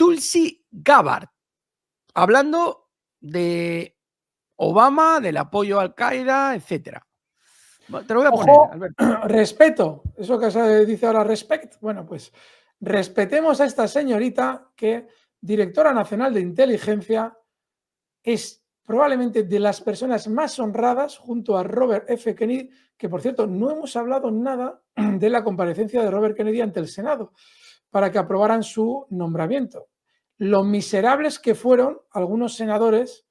Tulsi Gabbard, hablando de Obama, del apoyo a Al-Qaeda, etcétera. Te lo voy a poner, Alberto. Respeto, eso que se dice ahora, respect. Bueno, pues respetemos a esta señorita que, directora nacional de inteligencia, es probablemente de las personas más honradas junto a Robert F. Kennedy, que por cierto no hemos hablado nada de la comparecencia de Robert Kennedy ante el Senado para que aprobaran su nombramiento. Lo miserables que fueron algunos senadores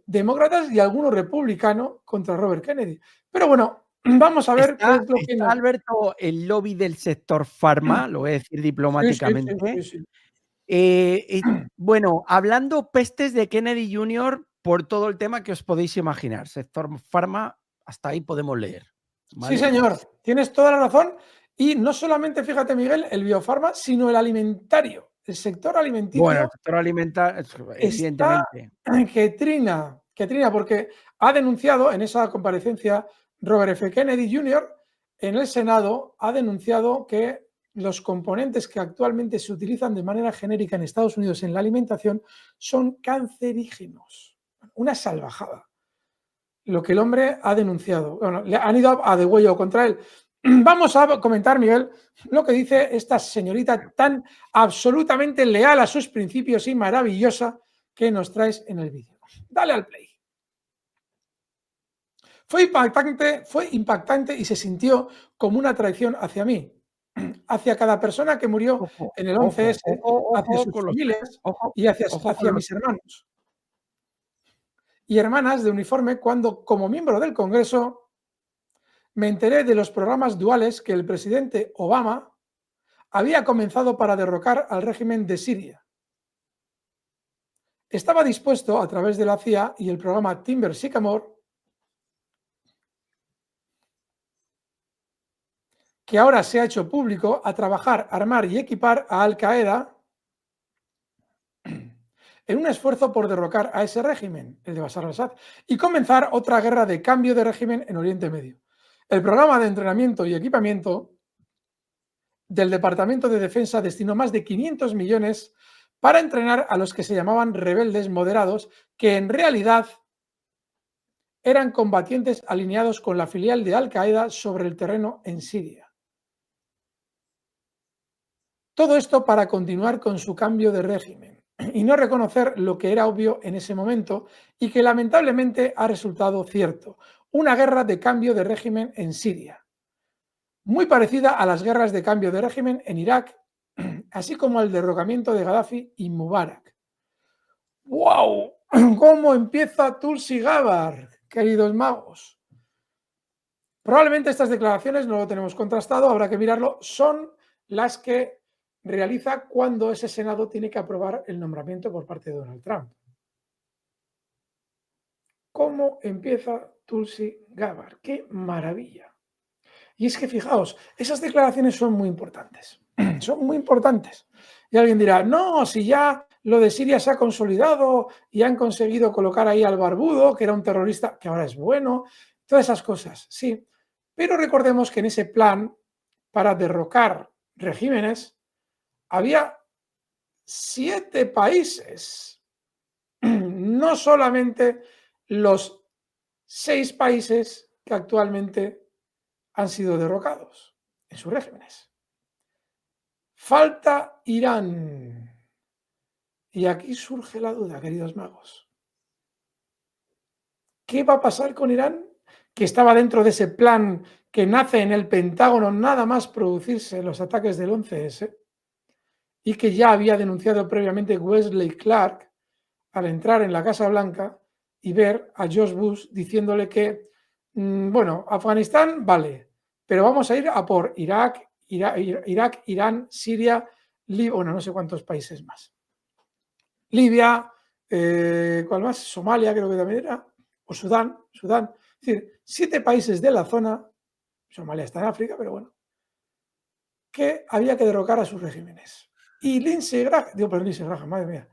demócratas y algunos republicanos contra Robert Kennedy. Pero bueno, vamos a ver qué es lo que... Está, Alberto, el lobby del sector farma, lo voy a decir diplomáticamente. Sí. Bueno, hablando pestes de Kennedy Jr. por todo el tema que os podéis imaginar. Sector farma, hasta ahí podemos leer, ¿vale? Sí, señor, tienes toda la razón. Y no solamente, fíjate, Miguel, el biofarma, sino el alimentario. El sector alimenticio. Bueno, el sector alimentario, evidentemente. Que trina, porque ha denunciado en esa comparecencia Robert F. Kennedy Jr. en el Senado, ha denunciado que los componentes que actualmente se utilizan de manera genérica en Estados Unidos en la alimentación son cancerígenos. Una salvajada. Lo que el hombre ha denunciado. Bueno, le han ido a degüello contra él. Vamos a comentar, Miguel, lo que dice esta señorita tan absolutamente leal a sus principios y maravillosa que nos traes en el vídeo. Dale al play. Fue impactante y se sintió como una traición hacia mí, hacia cada persona que murió en el 11S, hacia sus familias y hacia mis hermanos y hermanas de uniforme cuando, como miembro del Congreso, me enteré de los programas duales que el presidente Obama había comenzado para derrocar al régimen de Siria. Estaba dispuesto, a través de la CIA y el programa Timber Sycamore, que ahora se ha hecho público, a trabajar, armar y equipar a Al-Qaeda en un esfuerzo por derrocar a ese régimen, el de Bashar al-Assad, y comenzar otra guerra de cambio de régimen en Oriente Medio. El programa de entrenamiento y equipamiento del Departamento de Defensa destinó más de 500 millones para entrenar a los que se llamaban rebeldes moderados, que en realidad eran combatientes alineados con la filial de Al-Qaeda sobre el terreno en Siria. Todo esto para continuar con su cambio de régimen y no reconocer lo que era obvio en ese momento y que lamentablemente ha resultado cierto: una guerra de cambio de régimen en Siria, muy parecida a las guerras de cambio de régimen en Irak, así como al derrocamiento de Gaddafi y Mubarak. ¡Wow! ¿Cómo empieza Tulsi Gabbard, queridos magos? Probablemente estas declaraciones, no lo tenemos contrastado, habrá que mirarlo, son las que realiza cuando ese Senado tiene que aprobar el nombramiento por parte de Donald Trump. ¿Cómo empieza Tulsi Gabbard? ¡Qué maravilla! Y es que fijaos, esas declaraciones son muy importantes. Son muy importantes. Y alguien dirá, no, si ya lo de Siria se ha consolidado y han conseguido colocar ahí al barbudo, que era un terrorista, que ahora es bueno, todas esas cosas, sí. Pero recordemos que en ese plan para derrocar regímenes había 7 países, no solamente los 6 países que actualmente han sido derrocados en sus regímenes. Falta Irán. Y aquí surge la duda, queridos magos. ¿Qué va a pasar con Irán? Que estaba dentro de ese plan que nace en el Pentágono nada más producirse los ataques del 11S y que ya había denunciado previamente Wesley Clark al entrar en la Casa Blanca y ver a George Bush diciéndole que, bueno, Afganistán vale, pero vamos a ir a por Irak, Irán, Siria, bueno, no sé cuántos países más. Libia, ¿cuál más? Somalia creo que también era, o Sudán. Es decir, 7 países de la zona, Somalia está en África, pero bueno, que había que derrocar a sus regímenes. Y Lindsey Graham, madre mía.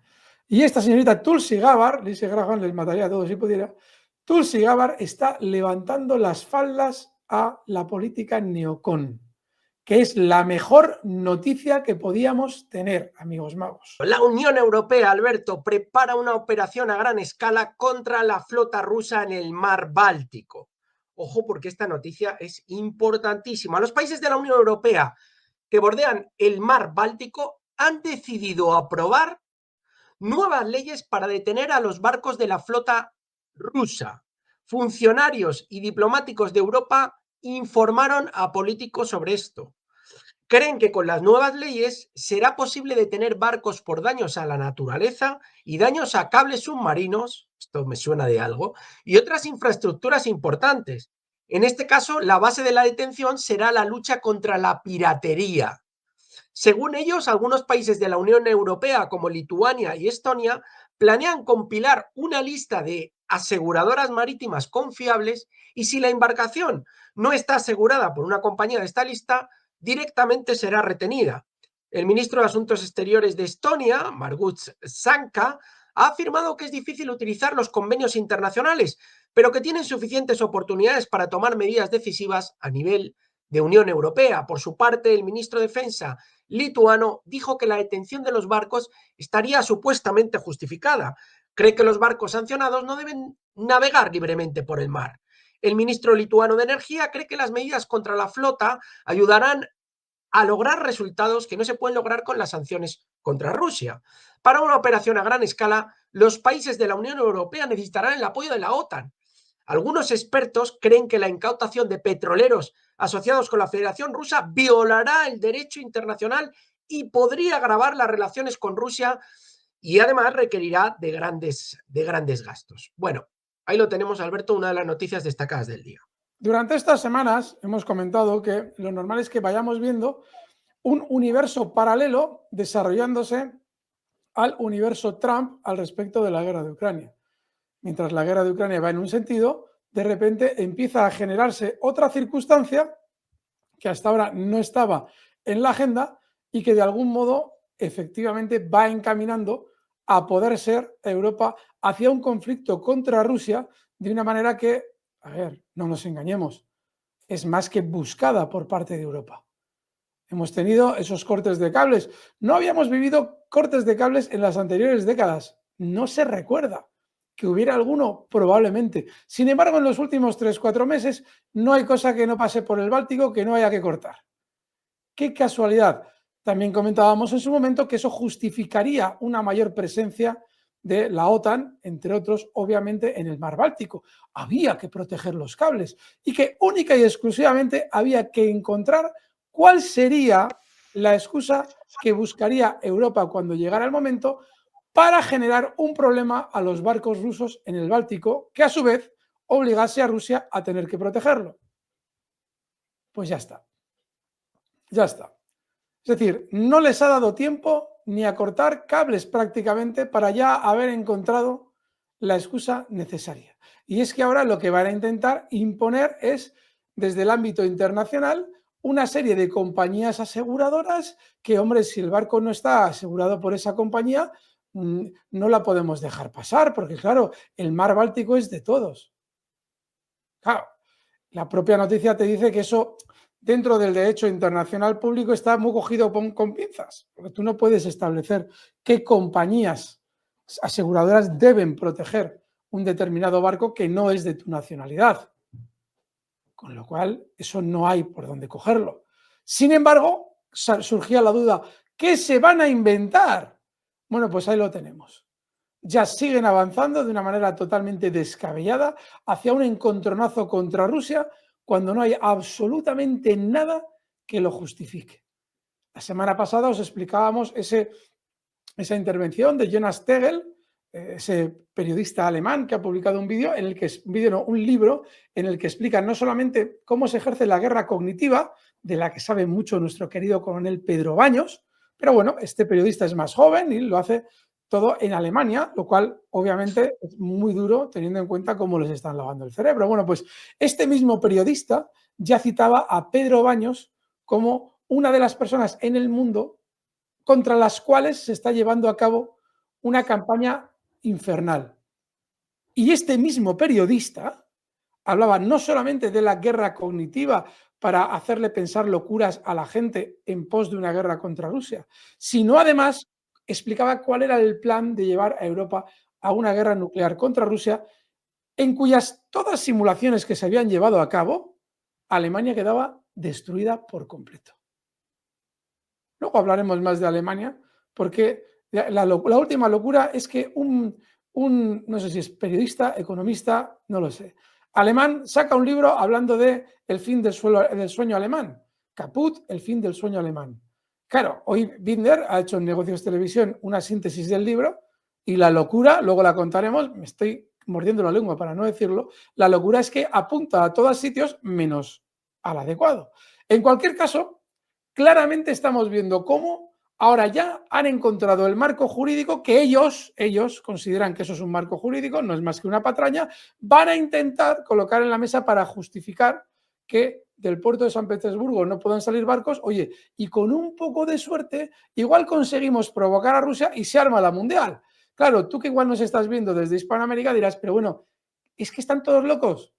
Y esta señorita Tulsi Gabbard, Lindsey Graham les mataría a todos si pudiera, Tulsi Gabbard está levantando las faldas a la política neocon, que es la mejor noticia que podíamos tener, amigos magos. La Unión Europea, Alberto, prepara una operación a gran escala contra la flota rusa en el mar Báltico. Ojo, porque esta noticia es importantísima. Los países de la Unión Europea que bordean el mar Báltico han decidido aprobar nuevas leyes para detener a los barcos de la flota rusa. Funcionarios y diplomáticos de Europa informaron a políticos sobre esto. Creen que con las nuevas leyes será posible detener barcos por daños a la naturaleza y daños a cables submarinos, esto me suena de algo, y otras infraestructuras importantes. En este caso, la base de la detención será la lucha contra la piratería. Según ellos, algunos países de la Unión Europea, como Lituania y Estonia, planean compilar una lista de aseguradoras marítimas confiables y si la embarcación no está asegurada por una compañía de esta lista, directamente será retenida. El ministro de Asuntos Exteriores de Estonia, Margus Sanka, ha afirmado que es difícil utilizar los convenios internacionales, pero que tienen suficientes oportunidades para tomar medidas decisivas a nivel de Unión Europea. Por su parte, el ministro de Defensa lituano dijo que la detención de los barcos estaría supuestamente justificada. Cree que los barcos sancionados no deben navegar libremente por el mar. El ministro lituano de Energía cree que las medidas contra la flota ayudarán a lograr resultados que no se pueden lograr con las sanciones contra Rusia. Para una operación a gran escala, los países de la Unión Europea necesitarán el apoyo de la OTAN. Algunos expertos creen que la incautación de petroleros asociados con la Federación Rusa violará el derecho internacional y podría agravar las relaciones con Rusia y además requerirá de grandes gastos. Bueno, ahí lo tenemos, Alberto, una de las noticias destacadas del día. Durante estas semanas hemos comentado que lo normal es que vayamos viendo un universo paralelo desarrollándose al universo Trump al respecto de la guerra de Ucrania. Mientras la guerra de Ucrania va en un sentido, de repente empieza a generarse otra circunstancia que hasta ahora no estaba en la agenda y que de algún modo efectivamente va encaminando a poder ser Europa hacia un conflicto contra Rusia de una manera que, a ver, no nos engañemos, es más que buscada por parte de Europa. Hemos tenido esos cortes de cables. No habíamos vivido cortes de cables en las anteriores décadas. No se recuerda que hubiera alguno, probablemente. Sin embargo, en los últimos 3-4 meses no hay cosa que no pase por el Báltico que no haya que cortar. ¡Qué casualidad! También comentábamos en su momento que eso justificaría una mayor presencia de la OTAN, entre otros, obviamente, en el mar Báltico. Había que proteger los cables y que única y exclusivamente había que encontrar cuál sería la excusa que buscaría Europa cuando llegara el momento para generar un problema a los barcos rusos en el Báltico, que a su vez obligase a Rusia a tener que protegerlo. Pues ya está. Ya está. Es decir, no les ha dado tiempo ni a cortar cables prácticamente para ya haber encontrado la excusa necesaria. Y es que ahora lo que van a intentar imponer es, desde el ámbito internacional, una serie de compañías aseguradoras que, hombre, si el barco no está asegurado por esa compañía, no la podemos dejar pasar, porque claro, el mar Báltico es de todos. Claro, la propia noticia te dice que eso dentro del derecho internacional público está muy cogido con pinzas, porque tú no puedes establecer qué compañías aseguradoras deben proteger un determinado barco que no es de tu nacionalidad. Con lo cual, eso no hay por dónde cogerlo. Sin embargo, surgía la duda, ¿qué se van a inventar? Bueno, pues ahí lo tenemos. Ya siguen avanzando de una manera totalmente descabellada hacia un encontronazo contra Rusia cuando no hay absolutamente nada que lo justifique. La semana pasada os explicábamos esa intervención de Jonas Tegel, ese periodista alemán que ha publicado un libro en el que explica no solamente cómo se ejerce la guerra cognitiva, de la que sabe mucho nuestro querido coronel Pedro Baños, pero bueno, este periodista es más joven y lo hace todo en Alemania, lo cual obviamente es muy duro teniendo en cuenta cómo les están lavando el cerebro. Bueno, pues este mismo periodista ya citaba a Pedro Baños como una de las personas en el mundo contra las cuales se está llevando a cabo una campaña infernal. Y este mismo periodista hablaba no solamente de la guerra cognitiva para hacerle pensar locuras a la gente en pos de una guerra contra Rusia, sino además explicaba cuál era el plan de llevar a Europa a una guerra nuclear contra Rusia, en cuyas todas simulaciones que se habían llevado a cabo, Alemania quedaba destruida por completo. Luego hablaremos más de Alemania, porque la última locura es que no sé si es periodista, economista, no lo sé, alemán, saca un libro hablando de el fin del sueño alemán. Caput, el fin del sueño alemán. Claro, hoy Binder ha hecho en Negocios Televisión una síntesis del libro y la locura, luego la contaremos, me estoy mordiendo la lengua para no decirlo, la locura es que apunta a todos sitios menos al adecuado. En cualquier caso, claramente estamos viendo cómo ahora ya han encontrado el marco jurídico que ellos consideran que eso es un marco jurídico, no es más que una patraña, van a intentar colocar en la mesa para justificar que del puerto de San Petersburgo no puedan salir barcos. Oye, y con un poco de suerte, igual conseguimos provocar a Rusia y se arma la mundial. Claro, tú que igual nos estás viendo desde Hispanoamérica dirás, pero bueno, ¿es que están todos locos?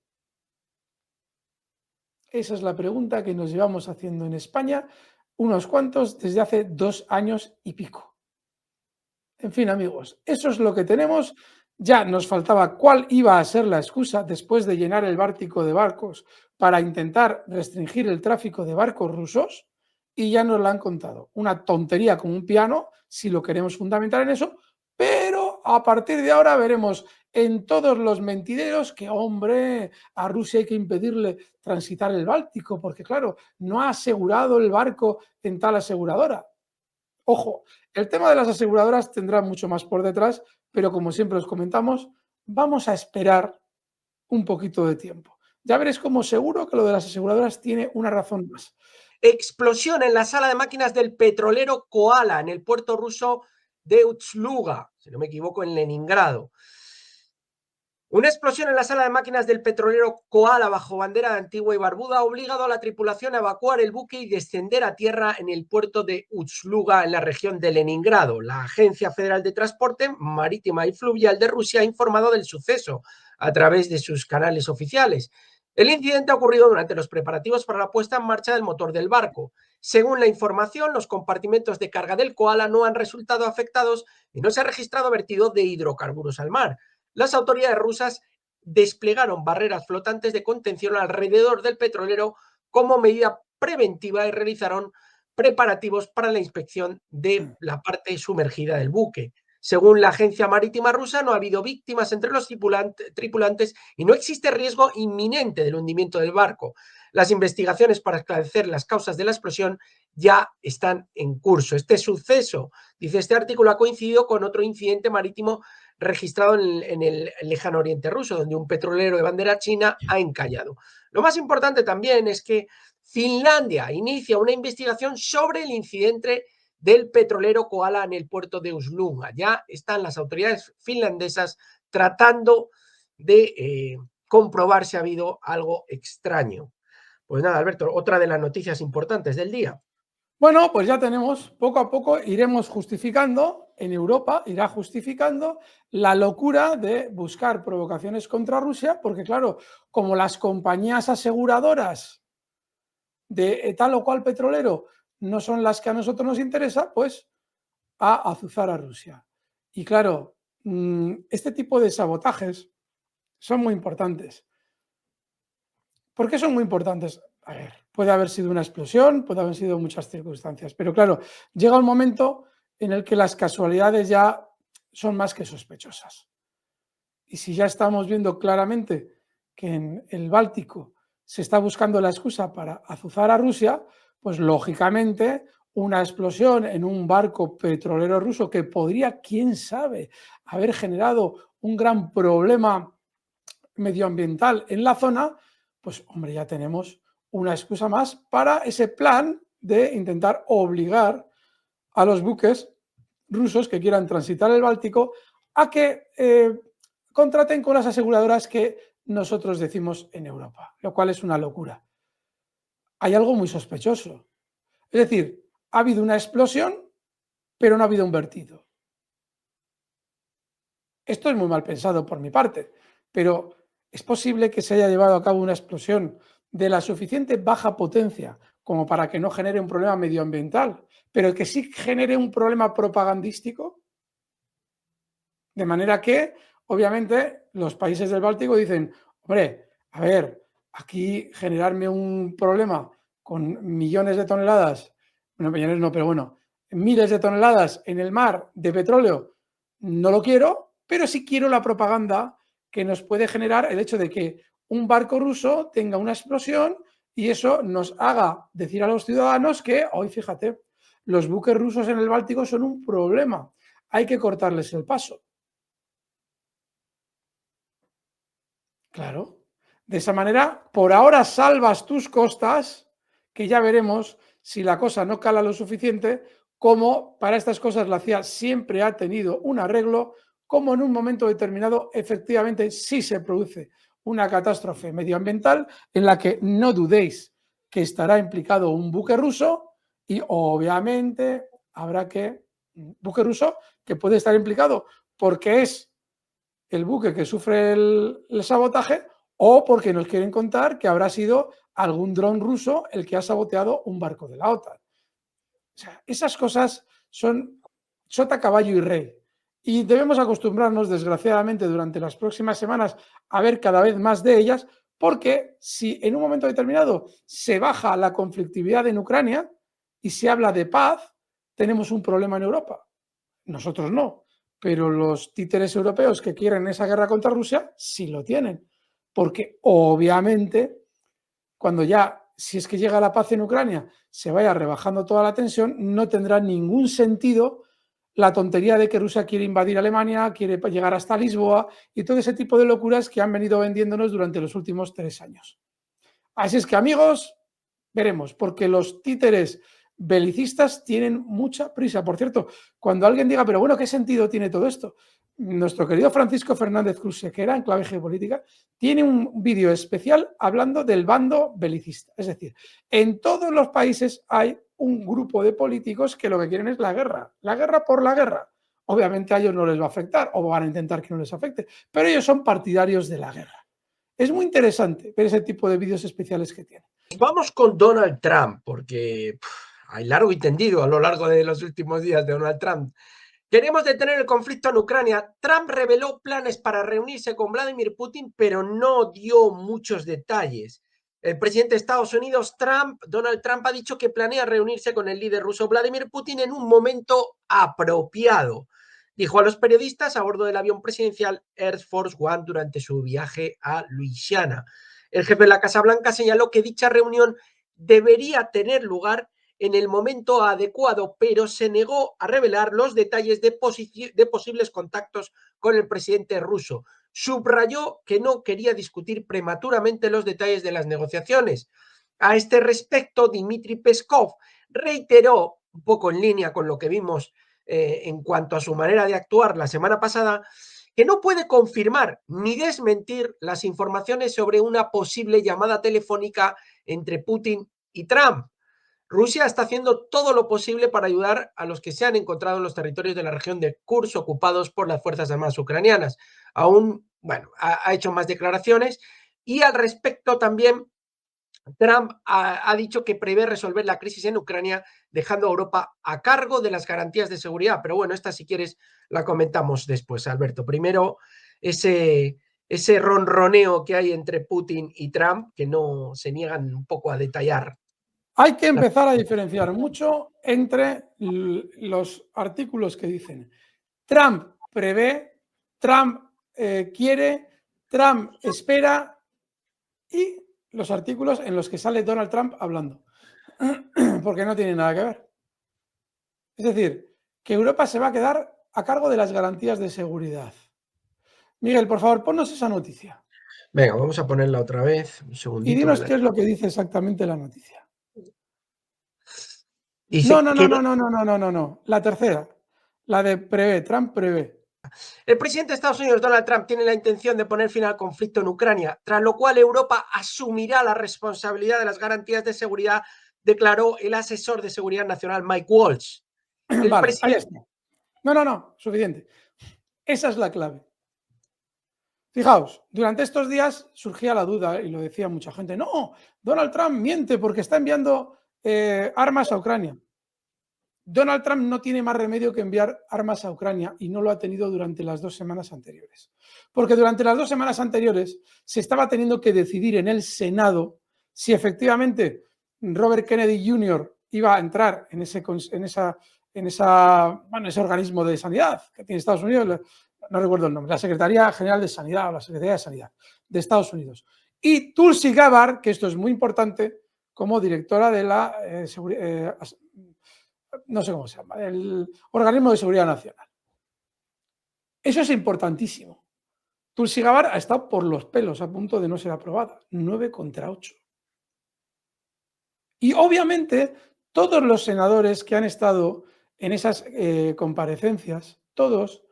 Esa es la pregunta que nos llevamos haciendo en España unos cuantos desde hace 2 años y pico. En fin, amigos, eso es lo que tenemos. Ya nos faltaba cuál iba a ser la excusa después de llenar el Báltico de barcos para intentar restringir el tráfico de barcos rusos y ya nos la han contado. Una tontería como un piano, si lo queremos fundamentar en eso, pero a partir de ahora veremos en todos los mentideros que, hombre, a Rusia hay que impedirle transitar el Báltico porque, claro, no ha asegurado el barco en tal aseguradora. Ojo, el tema de las aseguradoras tendrá mucho más por detrás, pero como siempre os comentamos, vamos a esperar un poquito de tiempo. Ya veréis cómo seguro que lo de las aseguradoras tiene una razón más. Explosión en la sala de máquinas del petrolero Koala en el puerto ruso de Ust-Luga, si no me equivoco, en Leningrado. Una explosión en la sala de máquinas del petrolero Koala bajo bandera de Antigua y Barbuda ha obligado a la tripulación a evacuar el buque y descender a tierra en el puerto de Ust-Luga, en la región de Leningrado. La Agencia Federal de Transporte Marítima y Fluvial de Rusia ha informado del suceso a través de sus canales oficiales. El incidente ha ocurrido durante los preparativos para la puesta en marcha del motor del barco. Según la información, los compartimentos de carga del Koala no han resultado afectados y no se ha registrado vertido de hidrocarburos al mar. Las autoridades rusas desplegaron barreras flotantes de contención alrededor del petrolero como medida preventiva y realizaron preparativos para la inspección de la parte sumergida del buque. Según la agencia marítima rusa, no ha habido víctimas entre los tripulantes y no existe riesgo inminente del hundimiento del barco. Las investigaciones para esclarecer las causas de la explosión ya están en curso. Este suceso, dice este artículo, ha coincidido con otro incidente marítimo registrado en el lejano oriente ruso, donde un petrolero de bandera china ha encallado. Lo más importante también es que Finlandia inicia una investigación sobre el incidente del petrolero Koala en el puerto de Ust-Luga. Ya están las autoridades finlandesas tratando de comprobar si ha habido algo extraño. Pues nada, Alberto, otra de las noticias importantes del día. Bueno, pues ya tenemos, poco a poco iremos justificando, en Europa irá justificando la locura de buscar provocaciones contra Rusia, porque claro, como las compañías aseguradoras de tal o cual petrolero no son las que a nosotros nos interesa, pues a azuzar a Rusia. Y claro, este tipo de sabotajes son muy importantes. ¿Por qué son muy importantes? A ver, puede haber sido una explosión, puede haber sido muchas circunstancias, pero claro, llega un momento en el que las casualidades ya son más que sospechosas. Y si ya estamos viendo claramente que en el Báltico se está buscando la excusa para azuzar a Rusia, pues lógicamente una explosión en un barco petrolero ruso que podría, quién sabe, haber generado un gran problema medioambiental en la zona, pues hombre, ya tenemos una excusa más para ese plan de intentar obligar a los buques rusos que quieran transitar el Báltico a que contraten con las aseguradoras que nosotros decimos en Europa, lo cual es una locura. Hay algo muy sospechoso. Es decir, ha habido una explosión, pero no ha habido un vertido. Esto es muy mal pensado por mi parte, pero ¿es posible que se haya llevado a cabo una explosión de la suficiente baja potencia como para que no genere un problema medioambiental, pero que sí genere un problema propagandístico. De manera que, obviamente, los países del Báltico dicen, hombre, a ver, aquí generarme un problema con millones de toneladas, bueno, millones no, pero bueno, miles de toneladas en el mar de petróleo, no lo quiero, pero sí quiero la propaganda que nos puede generar el hecho de que un barco ruso tenga una explosión y eso nos haga decir a los ciudadanos que, hoy fíjate, los buques rusos en el Báltico son un problema, hay que cortarles el paso. Claro. De esa manera, por ahora salvas tus costas, que ya veremos si la cosa no cala lo suficiente, como para estas cosas la CIA siempre ha tenido un arreglo, como en un momento determinado efectivamente sí se produce una catástrofe medioambiental en la que no dudéis que estará implicado un buque ruso y obviamente habrá que, buque ruso que puede estar implicado porque es el buque que sufre el sabotaje o porque nos quieren contar que habrá sido algún dron ruso el que ha saboteado un barco de la OTAN. O sea, esas cosas son sota, caballo y rey. Y debemos acostumbrarnos, desgraciadamente, durante las próximas semanas a ver cada vez más de ellas, porque si en un momento determinado se baja la conflictividad en Ucrania y se habla de paz, tenemos un problema en Europa. Nosotros no, pero los títeres europeos que quieren esa guerra contra Rusia sí lo tienen, porque obviamente cuando ya, si es que llega la paz en Ucrania, se vaya rebajando toda la tensión, no tendrá ningún sentido la tontería de que Rusia quiere invadir Alemania, quiere llegar hasta Lisboa y todo ese tipo de locuras que han venido vendiéndonos durante los últimos 3 años. Así es que, amigos, veremos, porque los títeres belicistas tienen mucha prisa. Por cierto, cuando alguien diga, pero bueno, ¿qué sentido tiene todo esto? Nuestro querido Francisco Fernández Cruz Sequera, en Clave Geopolítica, tiene un vídeo especial hablando del bando belicista. Es decir, en todos los países hay un grupo de políticos que lo que quieren es la guerra por la guerra. Obviamente a ellos no les va a afectar o van a intentar que no les afecte, pero ellos son partidarios de la guerra. Es muy interesante ver ese tipo de vídeos especiales que tiene. Vamos con Donald Trump, porque hay largo y tendido a lo largo de los últimos días de Donald Trump. Queremos detener el conflicto en Ucrania. Trump reveló planes para reunirse con Vladimir Putin, pero no dio muchos detalles. El presidente de Estados Unidos, Donald Trump, ha dicho que planea reunirse con el líder ruso Vladimir Putin en un momento apropiado. Dijo a los periodistas a bordo del avión presidencial Air Force One durante su viaje a Luisiana. El jefe de la Casa Blanca señaló que dicha reunión debería tener lugar en el momento adecuado, pero se negó a revelar los detalles de posibles contactos con el presidente ruso. Subrayó que no quería discutir prematuramente los detalles de las negociaciones. A este respecto, Dmitry Peskov reiteró, un poco en línea con lo que vimos en cuanto a su manera de actuar la semana pasada, que no puede confirmar ni desmentir las informaciones sobre una posible llamada telefónica entre Putin y Trump. Rusia está haciendo todo lo posible para ayudar a los que se han encontrado en los territorios de la región de Kursk ocupados por las Fuerzas Armadas ucranianas. Aún, bueno, ha hecho más declaraciones y al respecto también Trump ha dicho que prevé resolver la crisis en Ucrania dejando a Europa a cargo de las garantías de seguridad. Pero bueno, esta si quieres la comentamos después, Alberto. Primero, ese ronroneo que hay entre Putin y Trump, que no se niegan un poco a detallar. Hay que empezar a diferenciar mucho entre los artículos que dicen Trump prevé, Trump quiere, Trump espera y los artículos en los que sale Donald Trump hablando, porque no tiene nada que ver. Es decir, que Europa se va a quedar a cargo de las garantías de seguridad. Miguel, por favor, ponnos esa noticia. Venga, vamos a ponerla otra vez. Un segundito. Y dinos qué es lo que dice exactamente la noticia. Dice No. La tercera. La de prevé, Trump prevé. El presidente de Estados Unidos, Donald Trump, tiene la intención de poner fin al conflicto en Ucrania, tras lo cual Europa asumirá la responsabilidad de las garantías de seguridad, declaró el asesor de seguridad nacional Mike Waltz. Vale, ahí está. No, suficiente. Esa es la clave. Fijaos, durante estos días surgía la duda, y lo decía mucha gente, no, Donald Trump miente porque está enviando armas a Ucrania. Donald Trump no tiene más remedio que enviar armas a Ucrania y no lo ha tenido durante las 2 semanas anteriores. Porque durante las 2 semanas anteriores se estaba teniendo que decidir en el Senado si efectivamente Robert Kennedy Jr. iba a entrar en ese organismo de sanidad que tiene Estados Unidos, no recuerdo el nombre, la Secretaría General de Sanidad o la Secretaría de Sanidad de Estados Unidos. Y Tulsi Gabbard, que esto es muy importante, como directora de la no sé cómo se llama, el Organismo de Seguridad Nacional. Eso es importantísimo. Tulsi Gabbard ha estado por los pelos a punto de no ser aprobada. 9 contra 8. Y obviamente todos los senadores que han estado en esas comparecencias, todos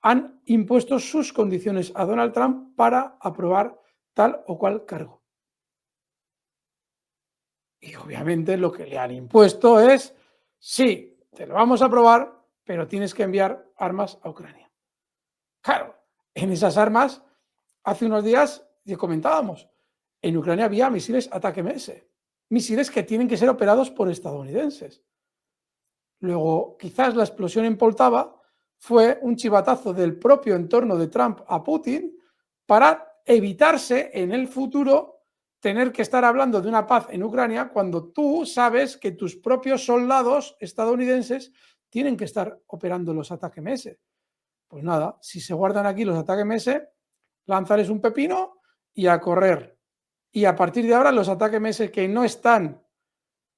han impuesto sus condiciones a Donald Trump para aprobar tal o cual cargo. Y obviamente lo que le han impuesto es, sí, te lo vamos a aprobar, pero tienes que enviar armas a Ucrania. Claro, en esas armas, hace unos días ya comentábamos, en Ucrania había misiles ATACMS, misiles que tienen que ser operados por estadounidenses. Luego, quizás la explosión en Poltava fue un chivatazo del propio entorno de Trump a Putin para evitarse en el futuro tener que estar hablando de una paz en Ucrania cuando tú sabes que tus propios soldados estadounidenses tienen que estar operando los ATACMS. Pues nada, si se guardan aquí los ATACMS, lanzarles un pepino y a correr. Y a partir de ahora los ATACMS que no están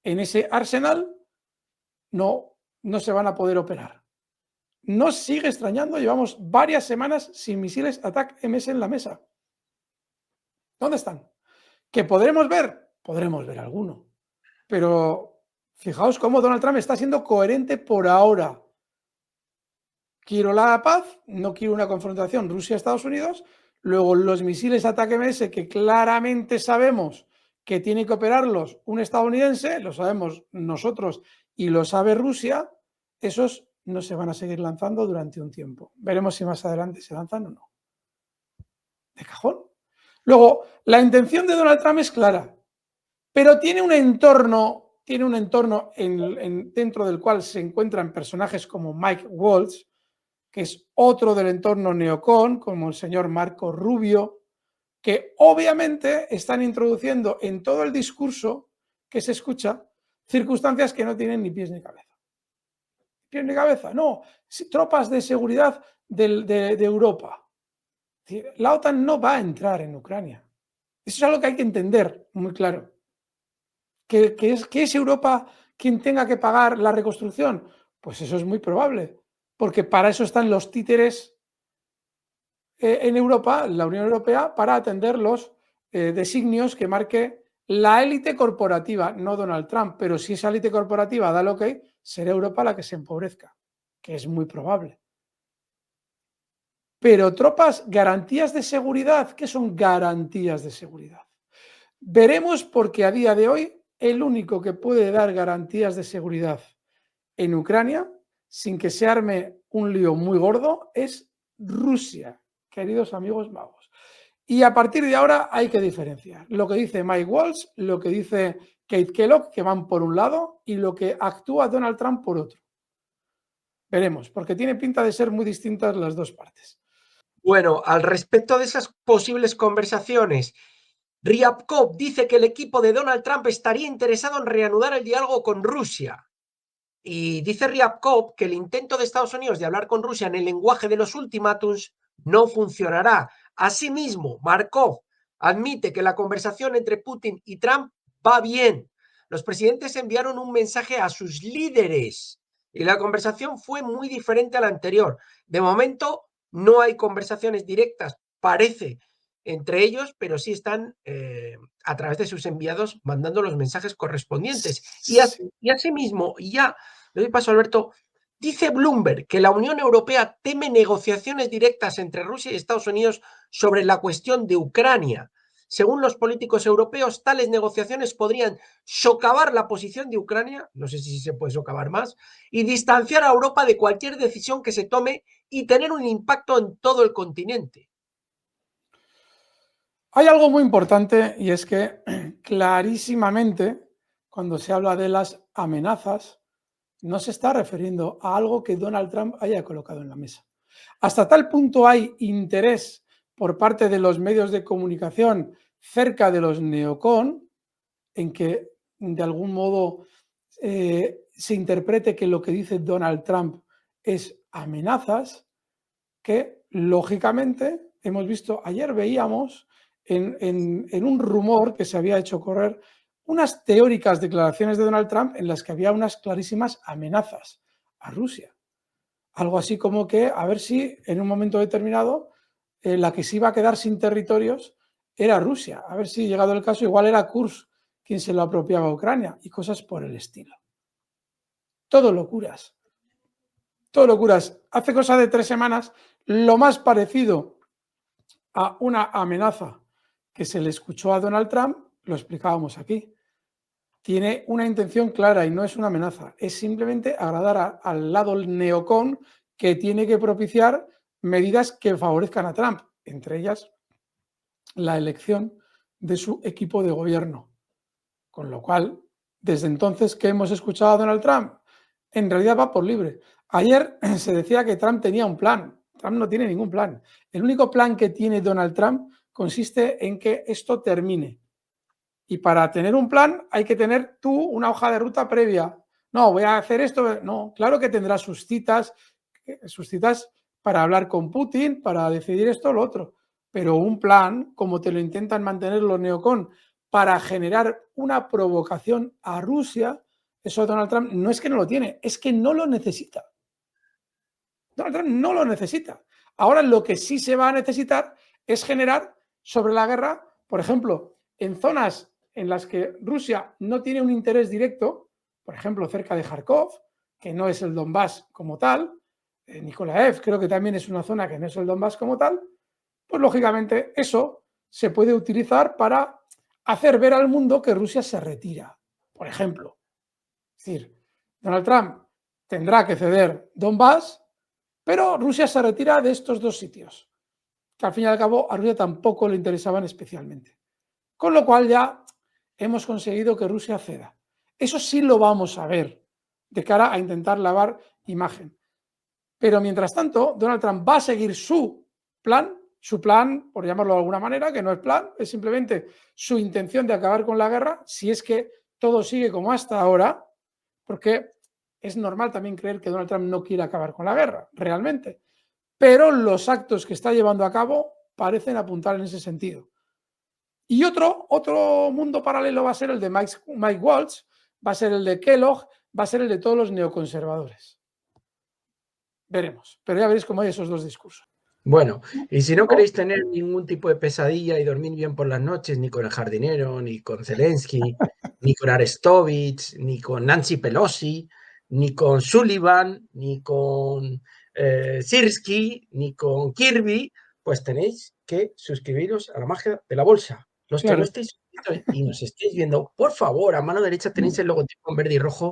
en ese arsenal no se van a poder operar. Nos sigue extrañando, llevamos varias semanas sin misiles ATACMS en la mesa. ¿Dónde están? ¿Que podremos ver? Podremos ver alguno. Pero fijaos cómo Donald Trump está siendo coherente por ahora. Quiero la paz, no quiero una confrontación Rusia-Estados Unidos. Luego los misiles ATACMS que claramente sabemos que tiene que operarlos un estadounidense, lo sabemos nosotros y lo sabe Rusia, esos no se van a seguir lanzando durante un tiempo. Veremos si más adelante se lanzan o no. De cajón. Luego, la intención de Donald Trump es clara, pero tiene un entorno dentro del cual se encuentran personajes como Mike Waltz, que es otro del entorno neocon, como el señor Marco Rubio, que obviamente están introduciendo en todo el discurso que se escucha circunstancias que no tienen ni pies ni cabeza. ¿Pies ni cabeza? No, tropas de seguridad de Europa. La OTAN no va a entrar en Ucrania. Eso es algo que hay que entender muy claro. ¿Que es Europa quien tenga que pagar la reconstrucción? Pues eso es muy probable, porque para eso están los títeres en Europa, la Unión Europea, para atender los designios que marque la élite corporativa, no Donald Trump, pero si esa élite corporativa da el ok, será Europa la que se empobrezca, que es muy probable. Pero tropas, garantías de seguridad, ¿qué son garantías de seguridad? Veremos, porque a día de hoy el único que puede dar garantías de seguridad en Ucrania, sin que se arme un lío muy gordo, es Rusia, queridos amigos magos. Y a partir de ahora hay que diferenciar lo que dice Mike Waltz, lo que dice Kate Kellogg, que van por un lado, y lo que actúa Donald Trump por otro. Veremos, porque tiene pinta de ser muy distintas las dos partes. Bueno, al respecto de esas posibles conversaciones, Ryabkov dice que el equipo de Donald Trump estaría interesado en reanudar el diálogo con Rusia. Y dice Ryabkov que el intento de Estados Unidos de hablar con Rusia en el lenguaje de los ultimátums no funcionará. Asimismo, Markov admite que la conversación entre Putin y Trump va bien. Los presidentes enviaron un mensaje a sus líderes y la conversación fue muy diferente a la anterior. De momento no hay conversaciones directas, parece, entre ellos, pero sí están a través de sus enviados mandando los mensajes correspondientes. Y asimismo, y ya le doy paso a Alberto, dice Bloomberg que la Unión Europea teme negociaciones directas entre Rusia y Estados Unidos sobre la cuestión de Ucrania. Según los políticos europeos, tales negociaciones podrían socavar la posición de Ucrania, no sé si se puede socavar más, y distanciar a Europa de cualquier decisión que se tome y tener un impacto en todo el continente. Hay algo muy importante y es que clarísimamente cuando se habla de las amenazas no se está refiriendo a algo que Donald Trump haya colocado en la mesa. Hasta tal punto hay interés por parte de los medios de comunicación cerca de los neocon en que de algún modo se interprete que lo que dice Donald Trump es amenazas, que lógicamente hemos visto, ayer veíamos en un rumor que se había hecho correr unas teóricas declaraciones de Donald Trump en las que había unas clarísimas amenazas a Rusia. Algo así como que a ver si en un momento determinado la que se iba a quedar sin territorios era Rusia. A ver si, llegado el caso, igual era Kursk quien se lo apropiaba a Ucrania y cosas por el estilo. Todo locuras. Todo locuras. Hace cosa de 3 semanas, lo más parecido a una amenaza que se le escuchó a Donald Trump, lo explicábamos aquí. Tiene una intención clara y no es una amenaza, es simplemente agradar al lado neocon que tiene que propiciar medidas que favorezcan a Trump, entre ellas la elección de su equipo de gobierno. Con lo cual, desde entonces, ¿qué hemos escuchado a Donald Trump? En realidad va por libre. Ayer se decía que Trump tenía un plan. Trump no tiene ningún plan. El único plan que tiene Donald Trump consiste en que esto termine. Y para tener un plan hay que tener tú una hoja de ruta previa. No, voy a hacer esto. No, claro que tendrá sus citas para hablar con Putin, para decidir esto o lo otro. Pero un plan, como te lo intentan mantener los neocon, para generar una provocación a Rusia, eso Donald Trump no es que no lo tiene, es que no lo necesita. Donald Trump no lo necesita. Ahora lo que sí se va a necesitar es generar sobre la guerra, por ejemplo, en zonas en las que Rusia no tiene un interés directo, por ejemplo, cerca de Kharkov, que no es el Donbass como tal, Nikolaev creo que también es una zona que no es el Donbass como tal, pues lógicamente eso se puede utilizar para hacer ver al mundo que Rusia se retira, por ejemplo. Es decir, Donald Trump tendrá que ceder Donbass, pero Rusia se retira de estos 2 sitios, que al fin y al cabo a Rusia tampoco le interesaban especialmente. Con lo cual ya hemos conseguido que Rusia ceda. Eso sí lo vamos a ver de cara a intentar lavar imagen. Pero mientras tanto, Donald Trump va a seguir su plan, por llamarlo de alguna manera, que no es plan, es simplemente su intención de acabar con la guerra, si es que todo sigue como hasta ahora, porque es normal también creer que Donald Trump no quiere acabar con la guerra, realmente. Pero los actos que está llevando a cabo parecen apuntar en ese sentido. Y otro mundo paralelo va a ser el de Mike Waltz, va a ser el de Kellogg, va a ser el de todos los neoconservadores. Veremos, pero ya veréis cómo hay esos 2 discursos. Bueno, y si no queréis tener ningún tipo de pesadilla y dormir bien por las noches, ni con el jardinero, ni con Zelensky, ni con Arestovich, ni con Nancy Pelosi, ni con Sullivan, ni con Sirski, ni con Kirby, pues tenéis que suscribiros a la magia de la bolsa. Los que no estéis suscritos y nos estéis viendo, por favor, a mano derecha tenéis el logotipo en verde y rojo